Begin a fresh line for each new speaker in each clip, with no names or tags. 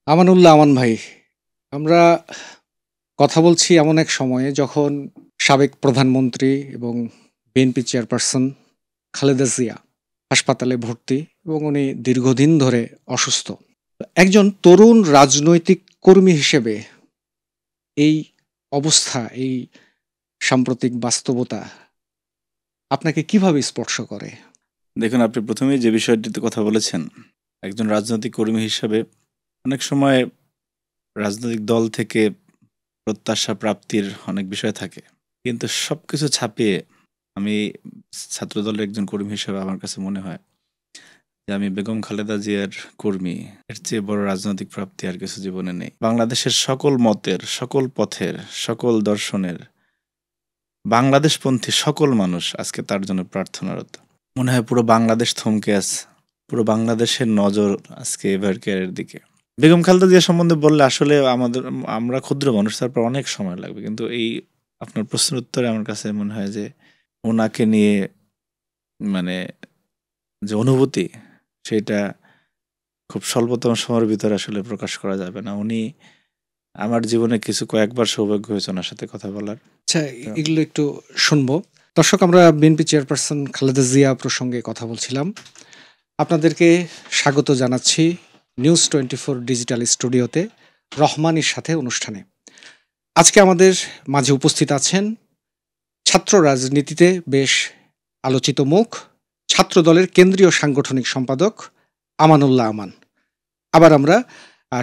আমানুল্লাহ আমান ভাই, আমরা কথা বলছি এমন এক সময়ে যখন সাবেক প্রধানমন্ত্রী এবং বিএনপি চেয়ারপারসন খালেদা জিয়া হাসপাতালে ভর্তি এবং উনি দীর্ঘদিন ধরে অসুস্থ। একজন তরুণ রাজনৈতিক কর্মী হিসেবে এই অবস্থা, এই সাম্প্রতিক বাস্তবতা আপনাকে কিভাবে স্পর্শ করে?
দেখুন, আপনি প্রথমেই যে বিষয়টিতে কথা বলেছেন, একজন রাজনৈতিক কর্মী হিসাবে অনেক সময় রাজনৈতিক দল থেকে প্রত্যাশা প্রাপ্তির অনেক বিষয় থাকে, কিন্তু সবকিছু ছাপিয়ে আমি ছাত্রদলের একজন কর্মী হিসেবে আমার কাছে মনে হয় যে আমি বেগম খালেদা জিয়ার কর্মী। এর চেয়ে বড় রাজনৈতিক প্রাপ্তি আর কিছু জীবনে নেই। বাংলাদেশের সকল মতের, সকল পথের, সকল দর্শনের, বাংলাদেশপন্থী সকল মানুষ আজকে তার জন্য প্রার্থনারত। মনে হয় পুরো বাংলাদেশ থমকে আছে, পুরো বাংলাদেশের নজর আজকে এভার কেয়ারের দিকে। বেগম খালেদা জিয়া সম্বন্ধে বললে আসলে আমরা ক্ষুদ্র মানুষ, তারপর অনেক সময় লাগবে, কিন্তু এই আপনার প্রশ্নের উত্তরে আমার কাছে মনে হয় যে ওনাকে নিয়ে মানে যে অনুভূতি, সেটা খুব স্বল্পতম সময়ের ভিতরে আসলে প্রকাশ করা যাবে না। উনি আমার জীবনে কয়েকবার সৌভাগ্য হয়েছে ওনার সাথে কথা বলার।
আচ্ছা, এগুলো একটু শুনবো। দর্শক, আমরা বিএনপি চেয়ারপারসন খালেদা জিয়া প্রসঙ্গে কথা বলছিলাম। আপনাদেরকে স্বাগত জানাচ্ছি নিউজ 24 ডিজিটাল স্টুডিওতে রহমানির সাথে অনুষ্ঠানে। আজকে আমাদের মাঝে উপস্থিত আছেন ছাত্র রাজনীতিতে বেশ আলোচিত মুখ, ছাত্র দলের কেন্দ্রীয় সাংগঠনিক সম্পাদক আমানুল্লাহ আমান। আবার আমরা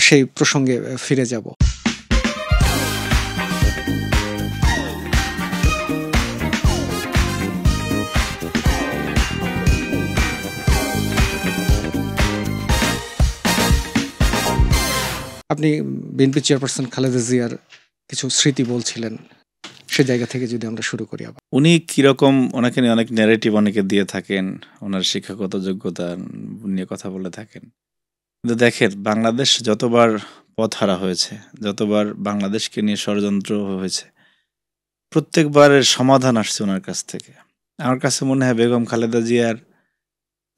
সেই প্রসঙ্গে ফিরে যাব। আপনি বিএনপি চেয়ারপারসন খালেদা জিয়ার কিছু স্মৃতি বলছিলেন, সে জায়গা থেকে যদি আমরা শুরু করি। আবার
উনি কিরকম, ওনাকে নিয়ে অনেক ন্যারেটিভ অনেকে দিয়ে থাকেন, ওনার শিক্ষাগত যোগ্যতা নিয়ে কথা বলে থাকেন, কিন্তু দেখেন বাংলাদেশ যতবার পথহারা হয়েছে, যতবার বাংলাদেশকে নিয়ে ষড়যন্ত্র হয়েছে, প্রত্যেকবারের সমাধান আসছে ওনার কাছ থেকে। আমার কাছে মনে হয় বেগম খালেদা জিয়ার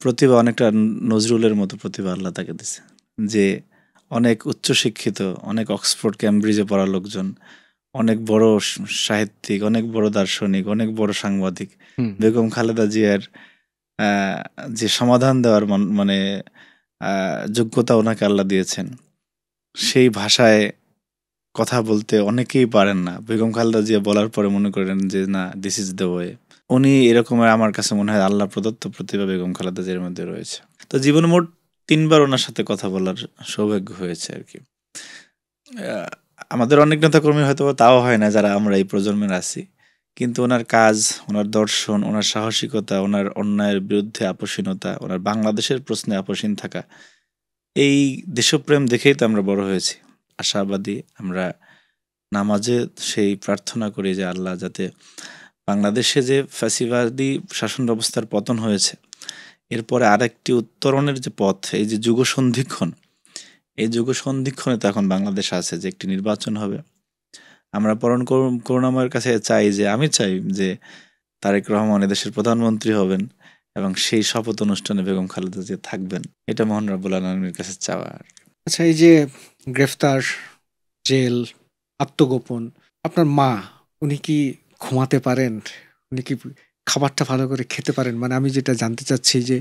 প্রতিভা অনেকটা নজরুলের মতো প্রতিভা আল্লাহ তাকে দিছে, যে অনেক উচ্চশিক্ষিত, অনেক অক্সফোর্ড ক্যামব্রিজে পড়া লোকজন, অনেক বড় সাহিত্যিক, অনেক বড় দার্শনিক, অনেক বড় সাংবাদিক, বেগম খালেদা জিয়ার যে সমাধান দেওয়ার মানে যোগ্যতা ওনাকে আল্লাহ দিয়েছেন, সেই ভাষায় কথা বলতে অনেকেই পারেন না। বেগম খালেদা জিয়া বলার পরে মনে করেন যে না, দিস ইজ দ্য ওয়ে। উনি এরকম, আমার কাছে মনে হয় আল্লাহ প্রদত্ত প্রতিভা বেগম খালেদা জিয়ার মধ্যে রয়েছে। তো জীবনে মোট 3বার ওনার সাথে কথা বলার সৌভাগ্য হয়েছে আর কি। আমাদের অনেক নেতাকর্মী হয়তো তাও হয় না যারা আমরা এই প্রজন্মের আছি, কিন্তু ওনার কাজ, ওনার দর্শন, ওনার সাহসিকতা, ওনার অন্যায়ের বিরুদ্ধে আপোষহীনতা, ওনার বাংলাদেশের প্রশ্নে আপোষহীন থাকা, এই দেশপ্রেম দেখেই তো আমরা বড় হয়েছি। আশাবাদী আমরা, নামাজে সেই প্রার্থনা করি যে আল্লাহ যাতে বাংলাদেশে যে ফ্যাসিবাদী শাসন ব্যবস্থার পতন হয়েছে, এরপরে আরেকটি উত্তরণের যে পথ, এই যে যুগ সন্ধিক্ষণ, এই যুগ সন্ধিক্ষণে তো এখন বাংলাদেশ আছে যে একটি নির্বাচন হবে। আমরা পরম করুণাময়ের কাছে আমি চাই যে তারেক রহমান এদেশের প্রধানমন্ত্রী হবেন এবং সেই শপথ অনুষ্ঠানে বেগম খালেদা জিয়া থাকবেন। এটা মহান রব্বুল আলামিনের কাছে চাওয়া।
আচ্ছা, এই যে গ্রেফতার, জেল, আত্মগোপন, আপনার মা উনি কি ঘুমাতে পারেন? উনি কি খাবারটা ভালো করে খেতে পারেন? মানে আমি যেটা জানতে চাচ্ছি যে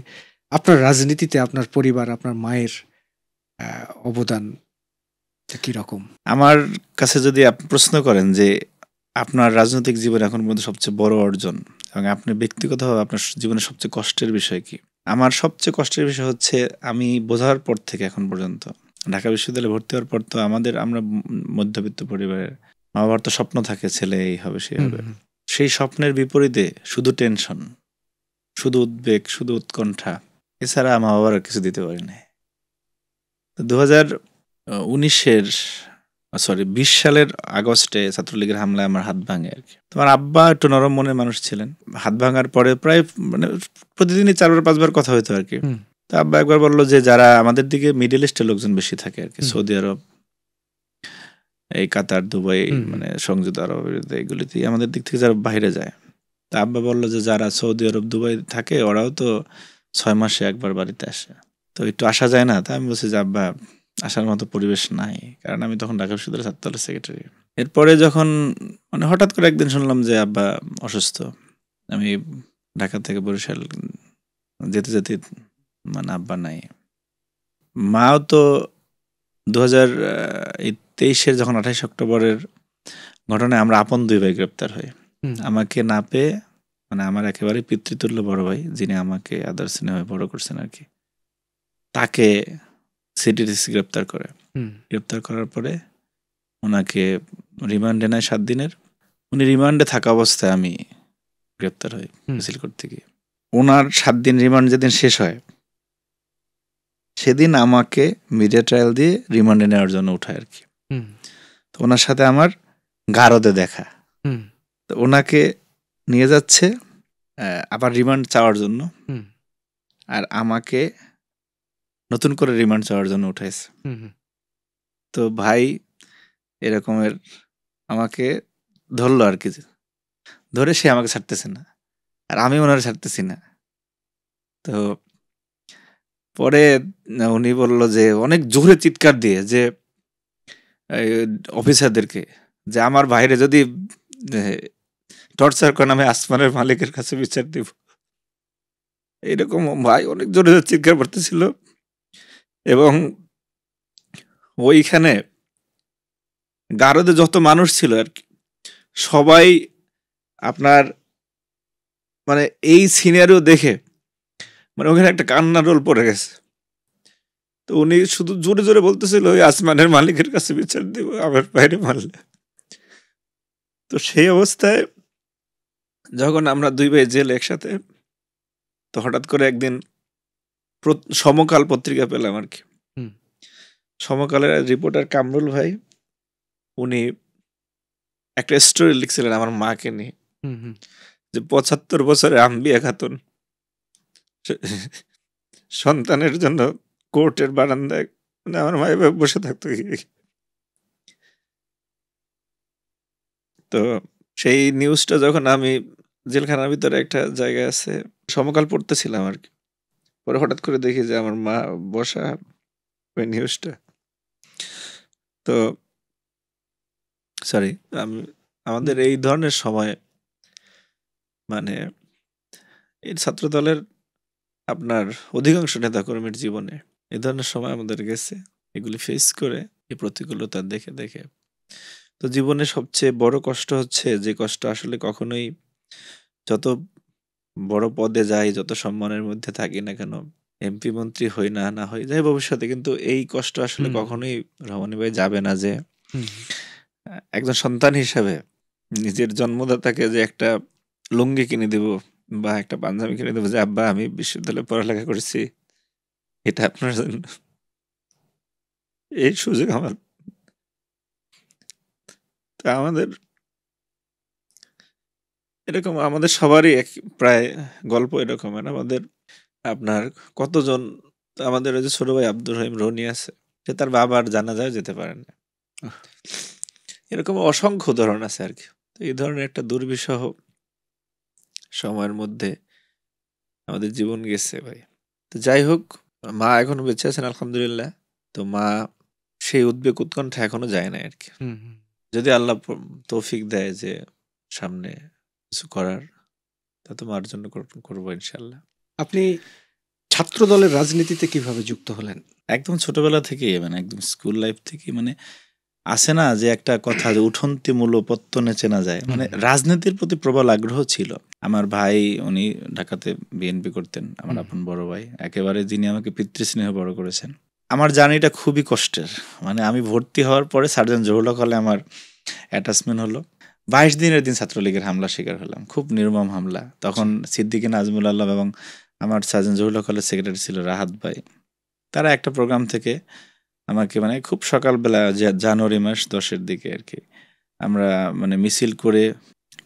আপনার রাজনীতিতে আপনার পরিবার, আপনার মায়ের অবদান কিরকম?
আমার কাছে যদি আপনি প্রশ্ন করেন যে আপনার রাজনৈতিক জীবনে এখন পর্যন্ত সবচেয়ে বড় অর্জন এবং আপনি ব্যক্তিগতভাবে আপনার জীবনের সবচেয়ে কষ্টের বিষয় কি, আমার সবচেয়ে কষ্টের বিষয় হচ্ছে আমি বোঝার পর থেকে এখন পর্যন্ত, ঢাকা বিশ্ববিদ্যালয়ে ভর্তি হওয়ার পর তো আমরা মধ্যবিত্ত পরিবারের, মা বাবার তো স্বপ্ন থাকে ছেলে এই হবে সেই হবে, সেই স্বপ্নের বিপরীতে শুধু টেনশন, শুধু উদ্বেগ, শুধু উৎকণ্ঠা, এছাড়া মা বাবার আর কিছু দিতে পারি না। 20 সালের আগস্টে ছাত্রলীগের হামলায় আমার হাত ভাঙে আর কি। তোমার আব্বা একটু নরম মনের মানুষ ছিলেন। হাত ভাঙার পরে প্রায় প্রতিদিনই 4-5 বার কথা হইতো আর কি। তো আব্বা একবার বললো যে যারা আমাদের দিকে মিডল ইস্টের লোকজন বেশি থাকে আর কি, সৌদি আরব, এই কাতার, দুবাই, সংযুক্ত আরব এগুলিতে আমাদের দিক থেকে যারা বাইরে যায়, তা আব্বা বললো যে যারা সৌদি আরব, দুবাই থাকে ওরাও তো 6 মাসে একবার বাড়িতে আসে, তো একটু আসা যায় না? তা আমি বলছি যে আব্বা আসার মতো পরিবেশ নাই, কারণ আমি তখন ঢাকা বিশ্ববিদ্যালয়ের ছাত্রদলের সেক্রেটারি। এরপরে যখন মানে হঠাৎ করে একদিন শুনলাম যে আব্বা অসুস্থ, আমি ঢাকা থেকে বরিশাল যেতে যেতে মানে আব্বা নাই। মাও তো 2023-এর যখন 28 অক্টোবরের ঘটনায় আমরা আপন 2 ভাই গ্রেপ্তার হই। আমাকে না পেয়ে মানে আমার একেবারে পিতৃতুল্য বড় ভাই, যিনি আমাকে আদর স্নেহে বড় করছেন আর কি, তাকে সিটিডিসি গ্রেপ্তার করে। গ্রেপ্তার করার পরে ওনাকে রিমান্ডে নেয় 7 দিনের। উনি রিমান্ডে থাকা অবস্থায় আমি গ্রেপ্তার হই মিছিল করতে গিয়ে। ওনার 7 দিন রিমান্ড যেদিন শেষ হয় সেদিন আমাকে মিডিয়া ট্রায়াল দিয়ে রিমান্ডে নেওয়ার জন্য উঠায় আর কি। তো ওনার সাথে আমার গারদে দেখা। তো ওনাকে নিয়ে যাচ্ছে আবার রিমান্ড চাওয়ার জন্য, আর আমাকে নতুন করে রিমান্ড চাওয়ার জন্য উঠাইছে। তো ভাই এরকমের আমাকে ধরলো আর কি, ধরে সে আমাকে ছাড়তেছে না আর আমি ওনার ছাড়তেছি না। তো পরে উনি বললো যে অনেক জোরে চিৎকার দিয়ে যে অফিসারদেরকে, যে আমার ভাইরে যদি টর্চার করেন আমি আসমানের মালিকের কাছে বিচার দিব। এইরকম ভাই অনেক জোরে চিৎকার করতেছিল। এবং ওইখানে গারদে যত মানুষ ছিল আর কি, সবাই আপনার মানে এই সিনারিও দেখে মানে ওখানে একটা কান্নার রোল পড়ে গেছে। তো উনি শুধু জোরে জোরে বলতেছিল ওই আসমানের মালিকের কাছে বিচার দিব আমার বাইরে মারলে। তো সেই অবস্থায় যখন আমরা 2 ভাই জেল একসাথে, তো হঠাৎ করে একদিন সমকাল পত্রিকা পেলাম আর কি। সমকালের রিপোর্টার কামরুল ভাই উনি একটা স্টোরি লিখছিলেন আমার মাকে নিয়ে, যে 75 বছরে আম্বিয়া খাতুন সন্তানের জন্য কোর্টের বারান্দায় মানে আমার মা এভাবে বসে থাকতো। তো সেই নিউজটা যখন আমি জেলখানার ভিতরে একটা জায়গায় আছে সমকাল পড়তেছিলাম আর কি, পরে হঠাৎ করে দেখি যে আমার মা বসা ওই নিউজটা। তো সরি, আমাদের এই ধরনের সময় মানে এই ছাত্র দলের আপনার অধিকাংশ নেতাকর্মীর জীবনে এই ধরনের সময় আমাদের গেছে, এগুলি ফেস করে এই প্রতিকূলতা দেখে দেখে। তো জীবনে সবচেয়ে বড় কষ্ট হচ্ছে যে কষ্ট আসলে কখনোই যত বড় পদে যাই, যত সম্মানের মধ্যে থাকি না কেন, এমপি মন্ত্রী হই না না হই যাই ভবিষ্যতে, কিন্তু এই কষ্ট আসলে কখনোই রহমানী ভাই যাবে না যে একজন সন্তান হিসাবে নিজের জন্মদাতাকে যে একটা লুঙ্গি কিনে দেব বা একটা পাঞ্জাবি কিনে দেবো যে আব্বা আমি বিশ্ববিদ্যালয়ে পড়ালেখা করেছি, এটা আপনার জন্য, এই সুযোগ আমার। তা আমাদের এরকম আমাদের সবারই প্রায় গল্প এরকমের। আমাদের আপনার কতজন, আমাদের ওই যে ছোট ভাই আব্দুর রহিম রনি আছে, সে তার বাবার জানাজায় যেতে পারেন না। এরকম অসংখ্য উদাহরণ আছে আর কি। তো এই ধরনের একটা দুর্বিষহ সময়ের মধ্যে আমাদের জীবন গেছে ভাই। তো যাই হোক, মা এখনো বেঁচে আছেন আলহামদুলিল্লাহ। তো মা সেই উদ্বেগ উৎকণ্ঠা এখনো যায় না আর কি। যদি আল্লাহ তৌফিক দেয় যে সামনে কিছু করার, তা তো মার জন্য করবো ইনশাল্লাহ।
আপনি ছাত্র দলের রাজনীতিতে কিভাবে যুক্ত হলেন?
একদম ছোটবেলা থেকেই, মানে একদম স্কুল লাইফ থেকে, মানে আসে না যে একটা কথা যে উঠন্তি মূল পত্তনে চেনা যায়, মানে রাজনীতির প্রতি প্রবল আগ্রহ ছিল। আমার ভাই উনি ঢাকাতে বিএনপি করতেন, আমার আপন বড় ভাই একেবারে, যিনি আমাকে পিতৃস্নেহ বড় করেছেন। আমার জার্নিটা খুবই কষ্টের, মানে আমি ভর্তি হওয়ার পরে সার্জন জহুরুল হক হলে আমার অ্যাটাচমেন্ট হলো। 22 দিনের দিন ছাত্রলীগের হামলা শিকার হলাম, খুব নির্মম হামলা। তখন সিদ্দিকী নাজমুল আলম এবং আমার সার্জন জহুরুল হক হলের সেক্রেটারি ছিল রাহাত ভাই, তারা একটা প্রোগ্রাম থেকে আমাকে মানে খুব সকালবেলা জানুয়ারি মাস 10-এর দিকে আর কি, আমরা মানে মিছিল করে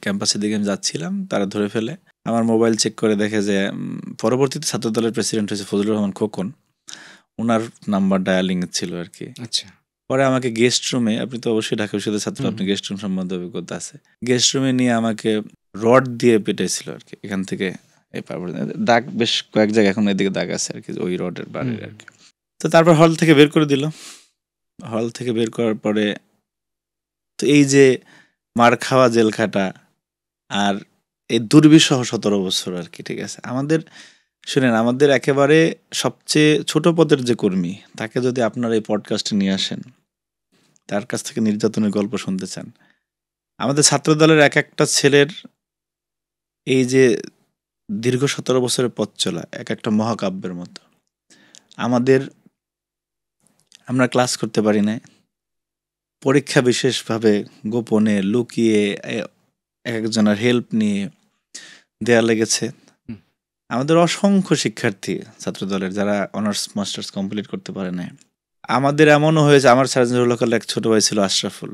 ক্যাম্পাসের দিকে আমি যাচ্ছিলাম, তারা ধরে ফেলে। আমার মোবাইল চেক করে দেখে যে পরবর্তীতে ছাত্রদলের প্রেসিডেন্ট হয়েছে ফজলুর রহমান খোকন, ওনার নাম্বার ডায়ালিং ছিল আর কি। আচ্ছা, পরে আমাকে গেস্ট রুমে, আপনি তো অবশ্যই ঢাকা বিশ্ববিদ্যালয়ের ছাত্র, আপনি গেস্ট রুম সম্বন্ধে অভিজ্ঞতা আছে, গেস্ট রুমে নিয়ে আমাকে রড দিয়ে পেটাইছিল আর কি। এখান থেকে দাগ বেশ কয়েক জায়গায় এখন এদিকে দাগ আছে আর কি, ওই রডের বাড়ির আর কি। তো তারপর হল থেকে বের করে দিল। হল থেকে বের করার পরে তো এই যে মার খাওয়া, জেল খাটা, আর এই দুর্বিষহ 17 বছর আর কি, ঠিক আছে। শুনেন, আমাদের একেবারে সবচেয়ে ছোট পদের যে কর্মী, তাকে যদি আপনারা এই পডকাস্টে নিয়ে আসেন, তার কাছ থেকে নির্যাতনের গল্প শুনতে চান, আমাদের ছাত্র দলের এক একটা ছেলের এই যে দীর্ঘ 17 বছরের পথ চলা এক একটা মহাকাব্যের মতো। আমরা ক্লাস করতে পারি না, পরীক্ষা বিশেষভাবে গোপনে লুকিয়ে একজনের হেল্প নিয়ে দেয়া লেগেছে। আমাদের অসংখ্য শিক্ষার্থী ছাত্র দলের যারা অনার্স মাস্টার্স কমপ্লিট করতে পারে না। আমাদের এমনও হয়েছে, আমার সার্জেন্ট লোকাল এক ছোট ভাই ছিল আশরাফুল,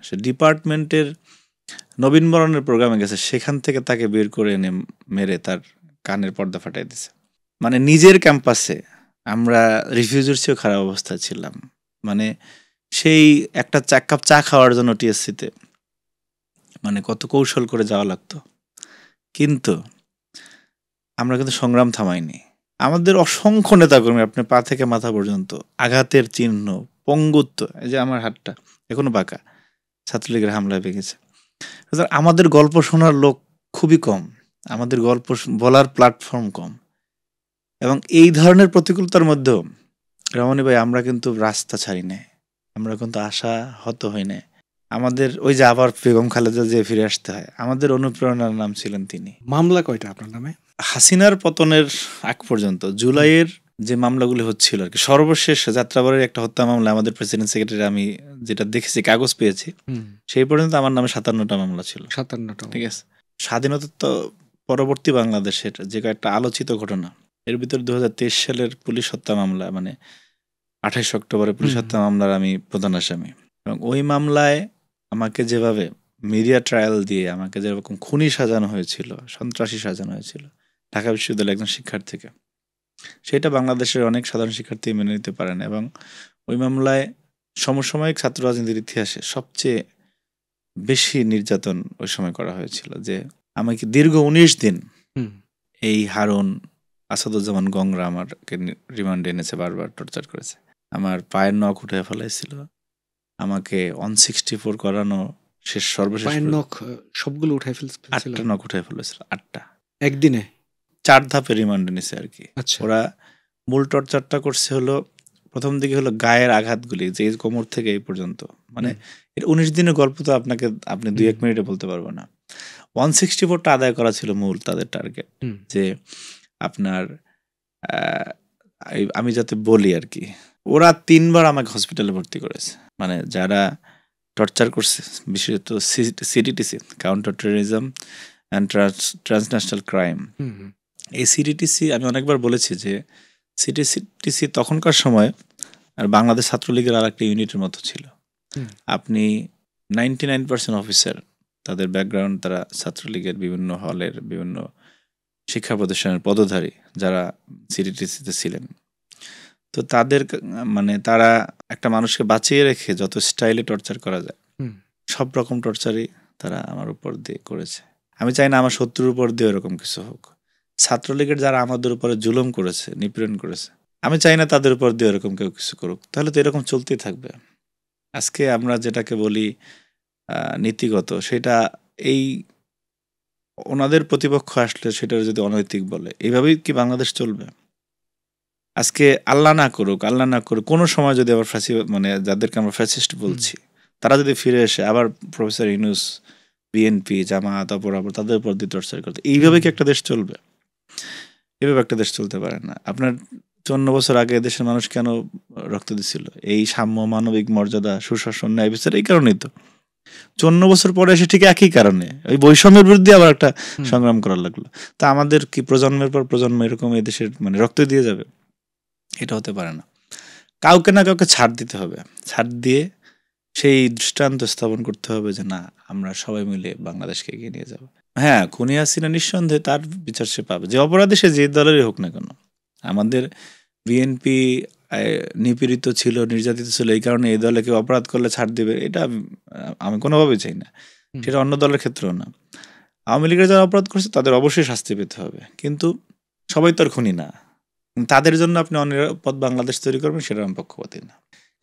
সে ডিপার্টমেন্টের নবীনবরণের প্রোগ্রামে গেছে, সেখান থেকে তাকে বের করে এনে মেরে তার কানের পর্দা ফাটাই দিছে। মানে নিজের ক্যাম্পাসে আমরা রিফিউজির চেয়েও খারাপ অবস্থায় ছিলাম। মানে সেই একটা কাপ চা খাওয়ার জন্য টিএসসিতে মানে কত কৌশল করে যাওয়া লাগতো, কিন্তু আমরা কিন্তু সংগ্রাম থামাইনি। আমাদের অসংখ্য নেতাকর্মী, আপনি পা থেকে মাথা পর্যন্ত আঘাতের চিহ্ন, পঙ্গুত্ব, এই যে আমার হাতটা এখনো বাঁকা, ছাত্রলীগের হামলায় ভেঙেছে। আমাদের গল্প শোনার লোক খুবই কম, আমাদের গল্প বলার প্ল্যাটফর্ম কম, এবং এই ধরনের প্রতিকূলতার মধ্যেও রমণী ভাই আমরা কিন্তু রাস্তা ছাড়ি নাই, আমরা কিন্তু আশা হত হই নাই। আমাদের ওই যে আবার বেগম খালেদা যে ফিরে আসতে হয়, আমাদের অনুপ্রেরণার নাম ছিলেন তিনি।
মামলা কয়টা আপনার নামে?
হাসিনার পতনের আগ পর্যন্ত জুলাইয়ের যে মামলাগুলি হচ্ছিল আর কি, সর্বশেষ যাত্রাবাড়ির একটা হত্যা মামলা আমাদের প্রেসিডেন্ট সেক্রেটারি, আমি যেটা দেখেছি কাগজ পেয়েছি, সেই পর্যন্ত আমার নামে 57টা মামলা ছিল।
57টা,
ঠিক আছে। স্বাধীনতা তো পরবর্তী বাংলাদেশের যে একটা আলোচিত ঘটনা, এর ভিতর 2023 সালের পুলিশ হত্যা মামলা, মানে 28 অক্টোবরে পুলিশ হত্যা মামলার আমি প্রধান আসামি, এবং ওই মামলায় আমাকে যেভাবে মিডিয়া ট্রায়াল দিয়ে আমাকে যেরকম খুনি সাজানো হয়েছিল, সন্ত্রাসী সাজানো হয়েছিল ঢাকা বিশ্ববিদ্যালয়ের একজন শিক্ষার্থীকে, সেটা বাংলাদেশের অনেক সাধারণ শিক্ষার্থী মেনে নিতে পারে না। এবং ওই মামলায় সমসাময়িক ছাত্র রাজনীতির ইতিহাসে সবচেয়ে বেশি নির্যাতন ওই সময় করা হয়েছিল, যে আমাকে দীর্ঘ 19 দিন এই হারুন, আসাদুজ্জামান গংরা আমাকে রিমান্ডে এনেছে, বারবার টর্চার করেছে, আমার পায়ের নখ উঠে ফেলাইছিল, আমাকে 164 করানো, শেষ সর্বশেষ
নখ সবগুলো উঠাই ফেলছিল,
8টা নখ উঠে ফেলেছিল, 8টা
একদিনে,
4 ধাপে রিমান্ডে নিছে আর কি।
আচ্ছা।
ওরা মূল টর্চারটা করছে হলো প্রথম দিকে হলো গায়ের আঘাতগুলি, যে কোমর থেকে এই পর্যন্ত, মানে এর 19 দিনের গল্প তো আপনি 2-1 মিনিটে বলতে পারবো না। 164টা আদায় করা ছিল মূল তাদের টার্গেট, যে আপনার আমি যাতে বলি আর কি, ওরা 3বার আমাকে হসপিটালে ভর্তি করেছে, মানে যারা টর্চার করছে, বিশেষত CTTC, counter terrorism and transnational crime. এই সিটিটিসি আমি অনেকবার বলেছি যে সিটিটিসি তখনকার সময় আর বাংলাদেশ ছাত্রলীগের আর একটা ইউনিটের মতো ছিল। আপনি 99% অফিসার, তাদের ব্যাকগ্রাউন্ড, তারা ছাত্রলীগের বিভিন্ন হলের বিভিন্ন শিক্ষা প্রতিষ্ঠানের পদধারী যারা সিটিটিসিতে ছিলেন। তো তাদের মানে তারা একটা মানুষকে বাঁচিয়ে রেখে যত স্টাইলে টর্চার করা যায় সব রকম টর্চারই তারা আমার উপর দিয়ে করেছে। আমি চাই না আমার শত্রুর উপর দিয়ে এরকম কিছু হোক। ছাত্রলীগের যারা আমাদের উপরে জুলুম করেছে, নিপীড়ন করেছে, আমি চাই না তাদের উপর দিয়ে এরকম কেউ কিছু করুক, তাহলে তো এরকম চলতেই থাকবে। আজকে আমরা যেটাকে বলি নীতিগত, সেটা এই ওনাদের প্রতিপক্ষ আসলে সেটা যদি অনৈতিক বলে, এইভাবেই কি বাংলাদেশ চলবে? আজকে আল্লাহ না করুক কোনো সময় যদি আবার মানে যাদেরকে আমরা ফ্যাসিস্ট বলছি, তারা যদি ফিরে এসে আবার প্রফেসর ইউনূস, বিএনপি, জামায়াত, অপরাপর তাদের উপর দিয়ে টর্চার করতে, এইভাবে কি একটা দেশ চলবে? এভাবে একটা দেশ চলতে পারে না। আপনার 54 বছর আগে দেশের মানুষ কেন রক্ত দিছিল? এই সাম্য, মানবিক মর্যাদা, সুশাসন, ন্যায় বিচার, এই কারণেই তো। 54 বছর পরে এসে ঠিক একই কারণে ওই বৈষম্যের বিরুদ্ধে আবার একটা সংগ্রাম করার লাগলো। তা আমাদের কি প্রজন্মের পর প্রজন্ম এরকম এই দেশের মানে রক্ত দিয়ে যাবে? এটা হতে পারে না। কাউকে না কাউকে ছাড় দিতে হবে, ছাড় দিয়ে সেই দৃষ্টান্ত স্থাপন করতে হবে যে না, আমরা সবাই মিলে বাংলাদেশকে এগিয়ে নিয়ে যাব। হ্যাঁ, খুনি হাসিনা নিঃসন্দেহে তার বিচার সে পাবে, যে অপরাধী সে যে দলেরই হোক না কেন। আমাদের বিএনপি নিপীড়িত ছিল, নির্যাতিত ছিল, এই কারণে এই দলে কেউ অপরাধ করলে ছাড় দিবে, এটা আমি কোনোভাবেই চাই না। সেটা অন্য দলের ক্ষেত্রেও না। আওয়ামী লীগের যারা অপরাধ করছে তাদের অবশ্যই শাস্তি পেতে হবে, কিন্তু সবাই তো আর খুনি না। তাদের জন্য আপনি অনিরাপদ বাংলাদেশ তৈরি করবেন, সেটা আমি পক্ষপাতী না।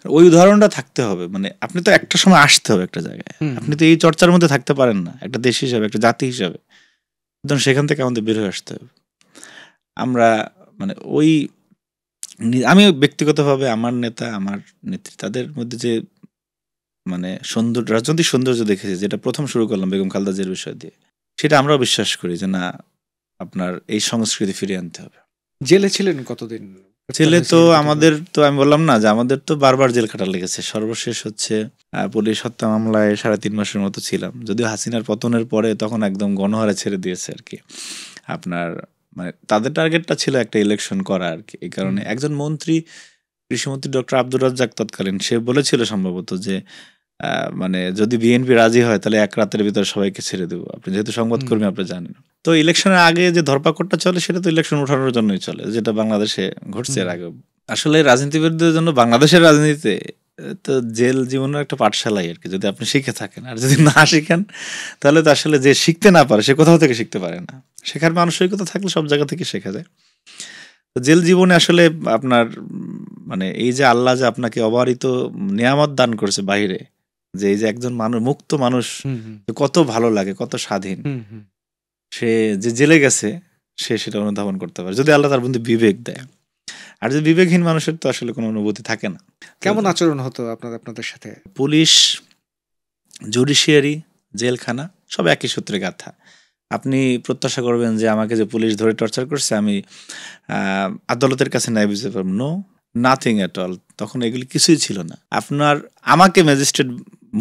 ওই উদাহরণটা থাকতে হবে, মানে আপনি তো একটা সময় আসতে হবে একটা জায়গায়, আপনি তো এই চর্চার মধ্যে থাকতে পারেন না একটা দেশ হিসাবে, একটা জাতি হিসাবে, সেখান থেকে আমাদের বের হয়ে আসতে হবে। আমরা মানে ওই আমি ব্যক্তিগতভাবে আমার নেতা আমার নেত্রী তাদের মধ্যে যে মানে রাজনৈতিক সৌন্দর্য দেখেছি, যেটা প্রথম শুরু করলাম বেগম খালেদা জিয়ার বিষয় দিয়ে, সেটা আমরাও বিশ্বাস করি যে না, আপনার এই সংস্কৃতি ফিরিয়ে আনতে হবে।
জেলে ছিলেন কতদিন?
জেলে তো আমাদের তো আমি বললাম না যে আমাদের তো বারবার জেল খাটা লেগেছে। সর্বশেষ হচ্ছে পুলিশ হত্যা মামলায় 3.5 মাসের মতো ছিলাম, যদিও হাসিনার পতনের পরে তখন একদম গণহারে ছেড়ে দিয়েছে আর কি। আপনার মানে তাদের টার্গেটটা ছিল একটা ইলেকশন করা আর কি। এই কারণে একজন মন্ত্রী, কৃষিমন্ত্রী ডক্টর আব্দুর রাজ্জাক তৎকালীন, সে বলেছিল সম্ভবত যে মানে যদি বিএনপি রাজি হয় তাহলে এক রাতের ভিতরে সবাইকে ছেড়ে দেবো। আপনি যেহেতু সংবাদকর্মী আপনি জানেন। তো ইলেকশনের আগে যে ধরপাকড়টা চলে সেটা তো ইলেকশন উঠানোর জন্যই চলে, যেটা বাংলাদেশে ঘটছে এর আগে। আসলে রাজনীতিবিদদের জন্য বাংলাদেশের রাজনীতিতে তো জেল জীবনের একটা পাঠশালাই আর কি, যদি আপনি শিখে থাকেন। আর যদি না শিখেন তাহলে তো আসলে যে শিখতে না পারে সে কোথাও থেকে শিখতে পারে না। শেখার মানসিকতা থাকলে সব জায়গা থেকে শেখা যায়। তো জেল জীবনে আসলে আপনার মানে এই যে আল্লাহ যে আপনাকে অবারিত নিয়ামত দান করেছে বাইরে, যে এই যে একজন মানুষ, মুক্ত মানুষ, কত ভালো লাগে, কত স্বাধীন। সে যে জেলে গেছে সে সেটা অনুধাবন করতে পারে যদি আল্লাহ তার মধ্যে বিবেক দেয়। আর যে বিবেকহীন মানুষের তো আসলে কোনো অনুভূতি থাকে না।
কেমন আচরণ হতো আপনাদের সাথে?
পুলিশ, জুডিশিয়ারি, জেলখানা সব একই সূত্রে গাঁথা। আপনি প্রত্যাশা করবেন যে আমাকে যে পুলিশ ধরে টর্চার করছে আমি আদালতের কাছে ন্যায় বিচার পাবো? No, nothing at all. তখন এগুলি কিছুই ছিল না। আমাকে ম্যাজিস্ট্রেট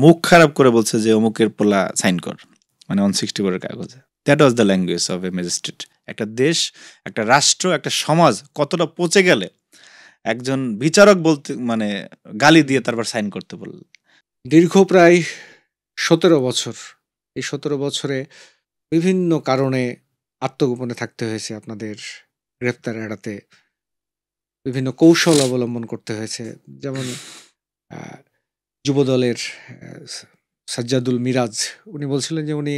মুখ খারাপ করে বলছে যে অমুকের পোলা সাইন কর, মানে 164 কাগজে। That was the language of A magistrate. একটা দেশ, একটা রাষ্ট্র, একটা সমাজ কতটা পচে গেলে একজন বিচারক বলতে মানে গালি দিয়ে তারপর সাইন করতে বলল।
দীর্ঘ প্রায় 17 বছর, এই 17 বছরে বিভিন্ন কারণে আত্মগোপনে থাকতে হয়েছে আপনাদের, গ্রেফতার এড়াতে বিভিন্ন কৌশল অবলম্বন করতে হয়েছে। যেমন যুবদলের সাজ্জাদুল মিরাজ উনি বলছিলেন যে উনি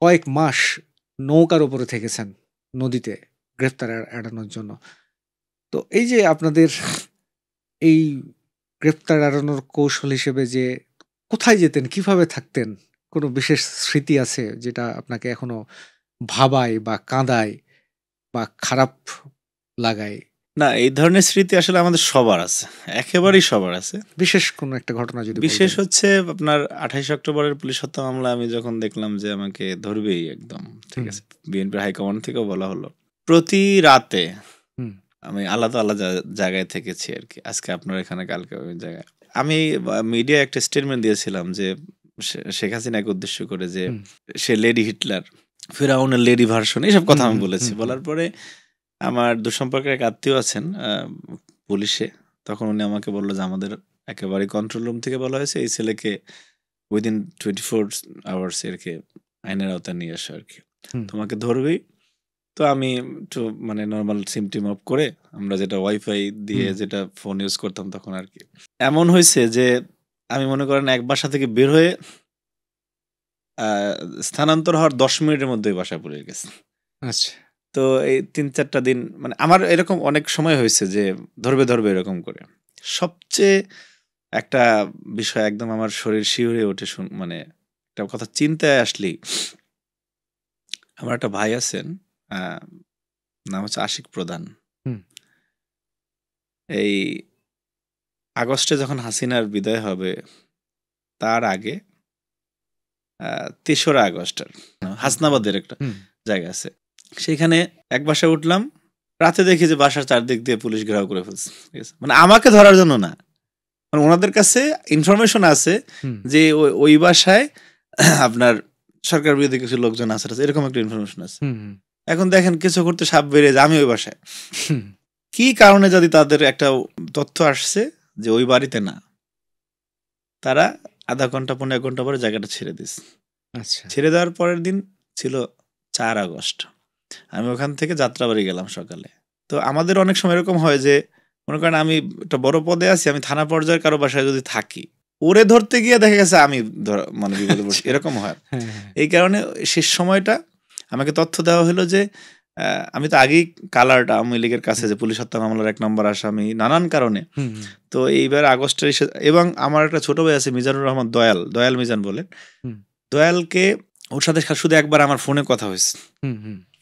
কয়েক মাস নৌকার উপরে থেকেছেন নদীতে গ্রেফতার এড়ানোর জন্য। তো এই যে আপনাদের এই গ্রেফতার এড়ানোর কৌশল হিসেবে যে কোথায় যেতেন, কিভাবে থাকতেন, কোনো বিশেষ স্মৃতি আছে যেটা আপনাকে এখনো ভাবায় বা কাঁদায় বা খারাপ লাগায়?
না, এই ধরনের স্মৃতি আসলে আমাদের সবার আছে, একেবারেই সবার আছে।
বিশেষ কোনো একটা ঘটনা যদি
বিশেষ হচ্ছে আপনার 28 অক্টোবরের পুলিশ হত্যা মামলা আমি যখন দেখলাম যে আমাকে ধরবেই একদম, ঠিক আছে, বিএনপির হাইকমান্ড থেকেও বলা হলো। প্রতি রাতে আমি আলাদা আলাদা জায়গায় থেকেছি আর কি। আজকে আপনার এখানে, কালকে ওই জায়গায়। আমি মিডিয়া একটা স্টেটমেন্ট দিয়েছিলাম যে শেখ হাসিনাকে উদ্দেশ্য করে যে সে লেডি হিটলার, ফিরাউনের লেডি ভার্সন, এইসব কথা আমি বলেছি। বলার পরে আমার দুঃসম্পর্কের এক আত্মীয় আছেন পুলিশে, তখন উনি আমাকে বললো যে আমাদের একেবারে কন্ট্রোল রুম থেকে বলা হয়েছে এই ছেলেকে উইদিন 24 আওয়ার্স এরকে আইনের আওতায় নিয়ে আসো আর কি, তোমাকে ধরবেই। তো আমি একটু মানে নর্মাল সিম টিম অফ করে আমরা যেটা ওয়াইফাই দিয়ে যেটা ফোন ইউজ করতাম তখন আর কি, এমন হয়েছে যে আমি মনে করেন এক বাসা থেকে বের হয়ে স্থানান্তর হওয়ার 10 মিনিটের মধ্যে বাসায় পড়ে গেছে।
আচ্ছা।
তো এই 3-4টা দিন মানে আমার এরকম অনেক সময় হয়েছে যে ধরবে এরকম করে। সবচেয়ে একটা বিষয় একদম আমার শরীর শিউরে ওঠে, মানে একটা কথা চিন্তায় আসলেই, আমার একটা ভাই আছেন, নাম হচ্ছে আশিক প্রধান। এই আগস্টে যখন হাসিনার বিদায় হবে তার আগে 3রা আগস্ট হাসনাবাদের একটা জায়গা আছে, সেখানে এক বাসায় উঠলাম, রাতে দেখি যে বাসার চারদিক দিয়ে পুলিশ ঘেরাও করে ফেলছে। ঠিক আছে, মানে আমাকে ধরার জন্য না, মানে ওনাদের কাছে ইনফরমেশন আছে যে ওই বাসায় আপনার সরকার বিরোধী কিছু লোকজন আছে, এরকম একটা ইনফরমেশন আছে। এখন দেখেন কিছু করতে সাপ বেরিয়ে যায়, আমি ওই বাসায় কি কারণে যদি তাদের একটা তথ্য আসছে যে ওই বাড়িতে না, তারা আধা ঘন্টা 15 ঘন্টা পরে জায়গাটা ছেড়ে দিচ্ছে।
আচ্ছা।
ছেড়ে দেওয়ার পরের দিন ছিল 4 আগস্ট, আমি ওখান থেকে যাত্রাবাড়ি গেলাম সকালে। তো আমাদের অনেক সময় এরকম হয় যে মনে করেন আমি একটা বড় পদে আছি, আমি থানা পর্যায়ের কারো বাসায় যদি থাকি, ওরে ধরতে গিয়ে দেখা গেছে আমি মানে বিপদে পড়ছি, এরকম হয়। এই কারণে শেষ সময়টা আমাকে তথ্য দেওয়া হলো যে আমি তো আগেই কালার্ড আওয়ামী লীগের কাছে যে পুলিশ হত্যা মামলার 1 নম্বর আসামি নানান কারণে। তো এইবার আগস্টের এবং আমার একটা ছোট ভাই আছে মিজানুর রহমান, দয়াল মিজান বলেন। দয়ালকে ওর সাথে শুধু একবার আমার ফোনে কথা হয়েছে।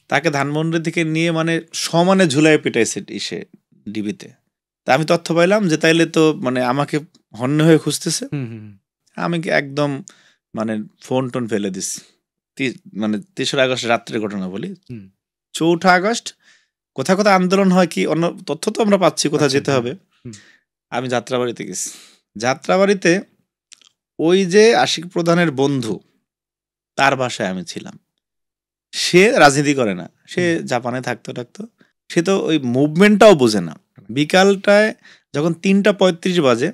তাকে ধানমন্ডি থেকে নিয়ে মানে সমানে ঝুলাই পেটাইছে ইসে ডিবিতে। তা আমি তথ্য পাইলাম যে তাইলে তো মানে আমাকে হন্য হয়ে খুঁজতেছে। আমি একদম মানে ফোন টোন ফেলে দিছি। মানে 3রা আগস্ট রাত্রের ঘটনা বলি। 4ঠা আগস্ট কোথায় কোথায় আন্দোলন হয় কি অন্য তথ্য তো আমরা পাচ্ছি, কোথায় যেতে হবে। আমি যাত্রাবাড়িতে গেছি। যাত্রাবাড়িতে ওই যে আশিক প্রধানের বন্ধু, তার বাসায় আমি ছিলাম। সে রাজনীতি করে না, সে জাপানে থাকতো। সে তো ওই মুভমেন্টটাও বোঝে না। বিকালটায় যখন 3:35 বাজে,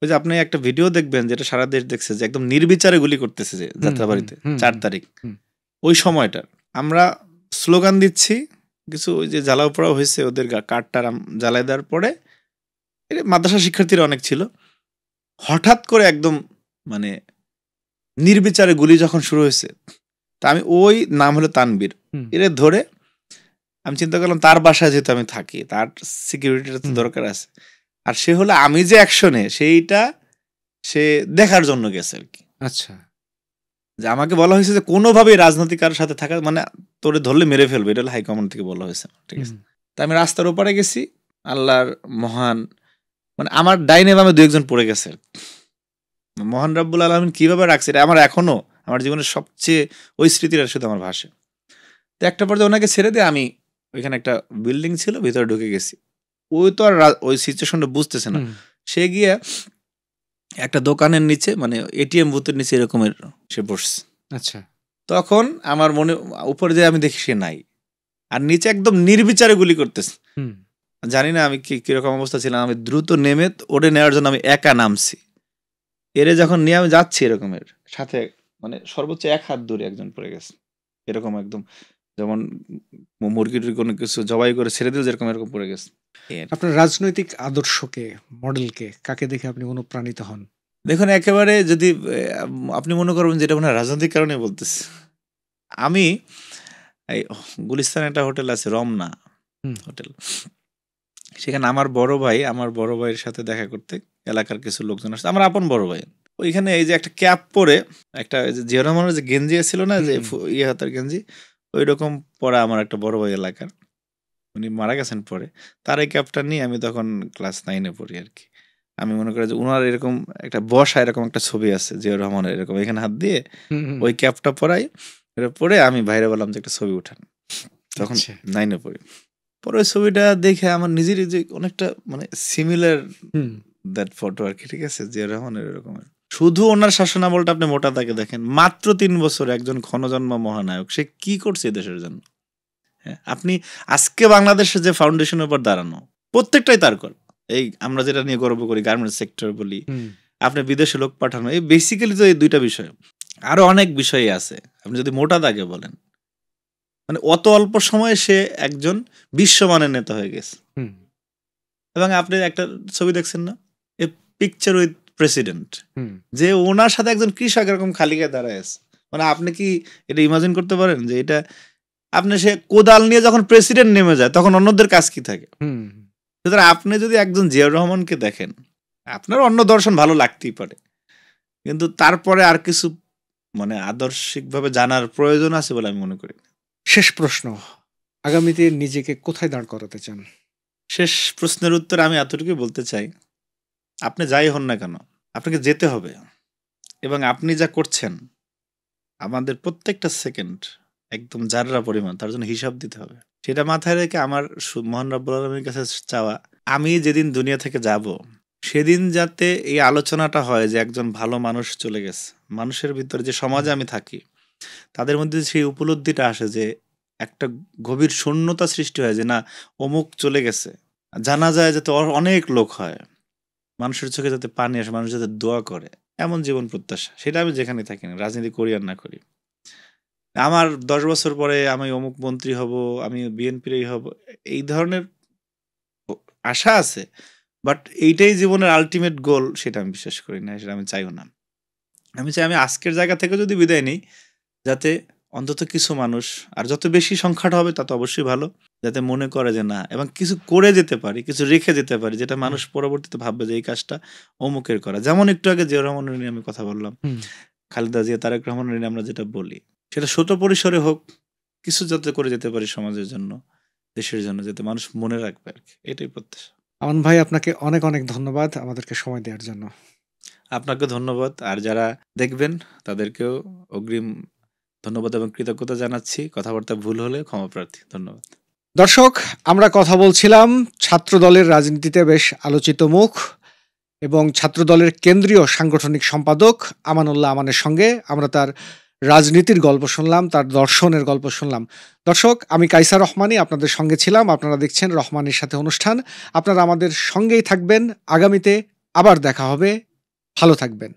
ওই যে আপনি একটা ভিডিও দেখবেন যেটা সারা দেশ দেখছে, যে একদম নির্বিচারে গুলি করতেছে যে যাত্রাবাড়িতে 4 তারিখ। ওই সময়টা আমরা স্লোগান দিচ্ছি, কিছু ওই যে জ্বালাও পড়াও হয়েছে, ওদের কাঠটা জ্বালাই দেওয়ার পরে মাদ্রাসা শিক্ষার্থীরা অনেক ছিল। হঠাৎ করে একদম মানে নির্বিচারে গুলি যখন শুরু হয়েছে, তা আমি ওই নাম হলো তানবীর, এর ধরে আমি চিন্তা করলাম তার বাসায় যেহেতু আমি থাকি, তার সিকিউরিটিটা তো দরকার আছে। আর সে হলো আমি যে অ্যাকশনে সেইটা সে দেখার জন্য গেছে আর কি।
আচ্ছা,
যে আমাকে বলা হয়েছে যে কোনোভাবেই রাজনৈতিক কারোর সাথে থাকা মানে তোরে ধরলে মেরে ফেলবে, এটা হলো হাইকমান্ড থেকে বলা হয়েছে। ঠিক আছে, তা আমি রাস্তার ওপারে গেছি, আল্লাহর মহান মানে আমার ডাইনে বামে 2-1 পড়ে গেছে। মহান রাব্বুল আলামিন কিভাবে রাখছে এটা আমার এখনো আমার জীবনের সবচেয়ে ওই স্মৃতিটা শুধু আমার ভাষে। তো একটা পর্যায়ে ওনাকে ছেড়ে দিয়ে আমি ওইখানে একটা বিল্ডিং ছিল, ভিতরে ঢুকে গেছি। ওই তো আর ওই সিচুয়েশনটা বুঝতেছে না। সে গিয়ে একটা দোকানের নিচে মানে এটিএম বুথের নিচে এরকমের সে বসছে।
আচ্ছা,
তখন আমার মনে উপরে যে আমি দেখি সে নাই, আর নিচে একদম নির্বিচারে গুলি করতেছে। জানি না আমি কিরকম অবস্থা ছিলাম। আমি দ্রুত নেমে ওরে নেওয়ার জন্য আমি একা নামছি। এরে যখন নিয়ে আমি যাচ্ছি এরকমের সাথে মানে সর্বোচ্চ 1 হাত দূরে একজন পড়ে গেছে, এরকম একদম যেমন মুরগির কোনো কিছু জবাই করে ছেড়ে দিল যেরকম এরকম পড়ে গেছে।
আপনার রাজনৈতিক আদর্শকে, মডেলকে কাকে দেখে আপনি অনুপ্রাণিত হন?
দেখুন, একেবারে যদি আপনি মনে করবেন যেটা মনে হয় রাজনৈতিক কারণে বলতেছি, আমি এই গুলিস্তানে একটা হোটেল আছে রমনা হোটেল, সেখানে আমার বড় ভাইয়ের সাথে দেখা করতে এলাকার কিছু লোকজন আসছে, আমার আপন বড় ভাই। ওইখানে এই যে একটা ক্যাপ পরে একটা জিয়া রহমানের যে গেঞ্জি ছিল না, যে ইয়ে হাতার গেঞ্জি, ওই রকম পরা আমার একটা বড় ভাই এলাকার, উনি মারা গেছেন পরে। তার এই ক্যাপটা নিয়ে আমি তখন ক্লাস 9-এ পড়ি আর কি। আমি মনে করি যে ওনার এরকম একটা বসা এরকম একটা ছবি আছে জিয়া রহমানের, এরকম এখানে হাত দিয়ে ওই ক্যাপটা পরাই, পরে আমি বাইরে বললাম যে একটা ছবি উঠান, তখন 9-এ পড়ি। পরে ওই ছবিটা দেখে আমার নিজেরই যে অনেকটা মানে সিমিলার দ্যাট ফটো আর কি। ঠিক আছে, জিয়া রহমানের এরকমের। শুধু ওনার শাসনামলটা আপনি মোটা তাকে দেখেন, মাত্র 3 বছর একজন ক্ষণজন্মা মহানায়ক, সে কি করছে দেশের জন্য। হ্যাঁ, আপনি আজকে বাংলাদেশের যে ফাউন্ডেশনের উপর দাঁড়ানো প্রত্যেকটাই তার কর। এই আমরা যেটা নিয়ে গর্ব করি গার্মেন্টস সেক্টর বলি, আপনি বিদেশে লোক পাঠানো, এই বেসিক্যালি তো এই 2টা বিষয়। আরো অনেক বিষয় আছে, আপনি যদি মোটা দাগে বলেন, মানে অত অল্প সময়ে সে একজন বিশ্বমানের নেতা হয়ে গেছে। এবং আপনি একটা ছবি দেখছেন না, এ পিকচার উইথ প্রেসিডেন্ট, যে ওনার সাথে একজন কৃষক এরকম খালি গায়ে দাঁড়ায় আছে। মানে আপনি কি এটা ইমাজিন করতে পারেন যে এটা আপনি সে কোদাল নিয়ে যখন প্রেসিডেন্ট নেমে যায় তখন অন্যদের কাজ কি থাকে। সুতরাং আপনি যদি একজন জিয়াউর রহমানকে দেখেন, আপনার অন্য দর্শন ভালো লাগতেই পারে, কিন্তু তারপরে আর কিছু মানে আদর্শিকভাবে জানার প্রয়োজন আছে বলে আমি মনে করি।
শেষ প্রশ্ন, আগামীতে নিজেকে কোথায় দাঁড় করাতে চান?
শেষ প্রশ্নের উত্তর আমি এতটুকুই বলতে চাই, আপনি যাই হন না কেন আপনাকে যেতে হবে, এবং আপনি যা করছেন আমাদের প্রত্যেকটা সেকেন্ড একদম জাররা পরিমাণ, তার জন্য হিসাব দিতে হবে। সেটা মাথায় রেখে আমার মহান রব্বুল আলামিনের কাছে চাওয়া, আমি যেদিন দুনিয়া থেকে যাব সেদিন যাতে এই আলোচনাটা হয় যে একজন ভালো মানুষ চলে গেছে, মানুষের ভিতরে যে সমাজে আমি থাকি তাদের মধ্যে সেই উপলব্ধিটা আসে, যে একটা গভীর শূন্যতা সৃষ্টি হয় যে না অমুক চলে গেছে, জানা যায় যাতে অনেক লোক হয়, মানুষের চোখে যাতে পানি আসে, মানুষ যাতে দোয়া করে, এমন জীবন প্রত্যাশা। সেটা আমি যেখানে থাকি না, রাজনীতি করি আর না করি, আমার 10 বছর পরে আমি অমুক মন্ত্রী হব, আমি বিএনপিরই হব, এই ধরনের আশা আছে, বাট এইটাই জীবনের আলটিমেট গোল সেটা আমি বিশ্বাস করি না, সেটা আমি চাইও না। আমি চাই আমি আজকের জায়গা থেকে যদি বিদায় নিই যাতে অন্তত কিছু মানুষ, আর যত বেশি সংখ্যাটা হবে তত অবশ্যই ভালো, যাতে মনে করে যে না, এবং কিছু করে যেতে পারি, কিছু রেখে যেতে পারি, যেটা মানুষ পরবর্তীতে ভাববে যে এই কাজটা অমুকের করা। যেমন একটু আগে জিয়া রহমানের নিয়ে আমি কথা বললাম, খালেদা জিয়া, তারেক রহমানের নিয়ে আমরা যেটা বলি, সেটা ছোট পরিসরে হোক, কিছু যাতে করে যেতে পারি সমাজের জন্য, দেশের জন্য, যাতে মানুষ মনে রাখবে আর কি, এটাই প্রত্যাশা।
আমান ভাই, আপনাকে অনেক অনেক ধন্যবাদ আমাদেরকে সময় দেওয়ার জন্য।
আপনাকে ধন্যবাদ, আর যারা দেখবেন তাদেরকেও অগ্রিম ধন্যবাদ এবং কৃতজ্ঞতা জানাচ্ছি। কথাবার্তা ভুল হলে ক্ষমা প্রার্থী। ধন্যবাদ।
দর্শক, আমরা কথা বলছিলাম ছাত্র দলের রাজনীতিতে বেশ আলোচিত মুখ এবং ছাত্র দলের কেন্দ্রীয় সাংগঠনিক সম্পাদক আমানুল্লাহ আমানের সঙ্গে। আমরা তার রাজনীতির গল্প শুনলাম, তার দর্শনের গল্প শুনলাম। দর্শক, আমি কাইসার রহমানী আপনাদের সঙ্গে ছিলাম। আপনারা দেখছেন রহমানীর সাথে অনুষ্ঠান। আপনারা আমাদের সঙ্গেই থাকবেন। আগামীতে আবার দেখা হবে। ভালো থাকবেন।